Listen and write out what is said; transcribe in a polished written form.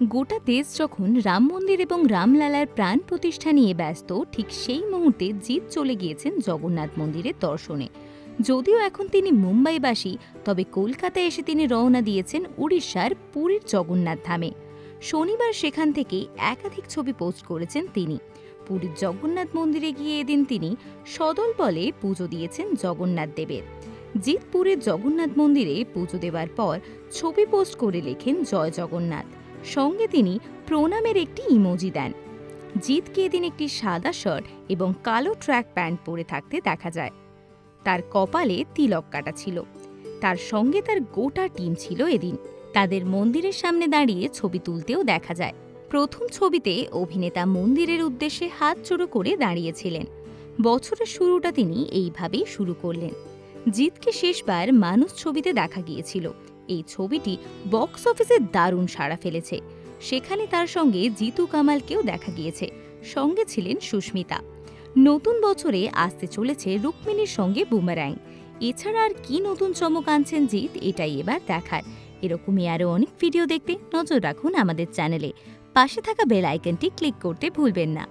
গোটা দেশ যখন রাম মন্দির এবং রামলালার প্রাণ প্রতিষ্ঠা নিয়ে ব্যস্ত, ঠিক সেই মুহূর্তে জিৎ চলে গিয়েছেন জগন্নাথ মন্দিরের দর্শনে। যদিও এখন তিনি মুম্বাইবাসী, তবে কলকাতায় এসে তিনি রওনা দিয়েছেন উড়িষ্যার পুরীর জগন্নাথ ধামে। শনিবার সেখান থেকে একাধিক ছবি পোস্ট করেছেন তিনি। পুরীর জগন্নাথ মন্দিরে গিয়ে এদিন তিনি সদল বলে পুজো দিয়েছেন জগন্নাথ দেবের। জিৎ পুরীর জগন্নাথ মন্দিরে পুজো দেওয়ার পর ছবি পোস্ট করে লেখেন জয় জগন্নাথ। সঙ্গে তিনি প্রণামের একটি ইমোজি দেন। জিৎকে এদিন একটি সাদা শার্ট এবং কালো ট্র্যাক প্যান্ট পরে থাকতে দেখা যায়। তার কপালে তিলক কাটা ছিল। তার সঙ্গে তার গোটা টিম ছিল এদিন। তাদের মন্দিরের সামনে দাঁড়িয়ে ছবি তুলতেও দেখা যায়। প্রথম ছবিতে অভিনেতা মন্দিরের উদ্দেশ্যে হাত জোড়ো করে দাঁড়িয়েছিলেন। বছরের শুরুটা তিনি এইভাবেই শুরু করলেন। জিৎকে শেষবার মানুষ ছবিতে দেখা গিয়েছিল। এই ছবিটি বক্স অফিসে দারুণ সাড়া ফেলেছে। সেখানে তার সঙ্গে জিতু কামালকেও দেখা গিয়েছে। সঙ্গে ছিলেন সুস্মিতা। নতুন বছরে আসতে চলেছে রুক্মিণীর সঙ্গে বুমারাং। এছাড়া আর কি নতুন চমক আনছেন জিৎ, এটাই এবার দেখার। এরকমই আরও অনেক ভিডিও দেখতে নজর রাখুন আমাদের চ্যানেলে। পাশে থাকা বেল আইকনটি ক্লিক করতে ভুলবেন না।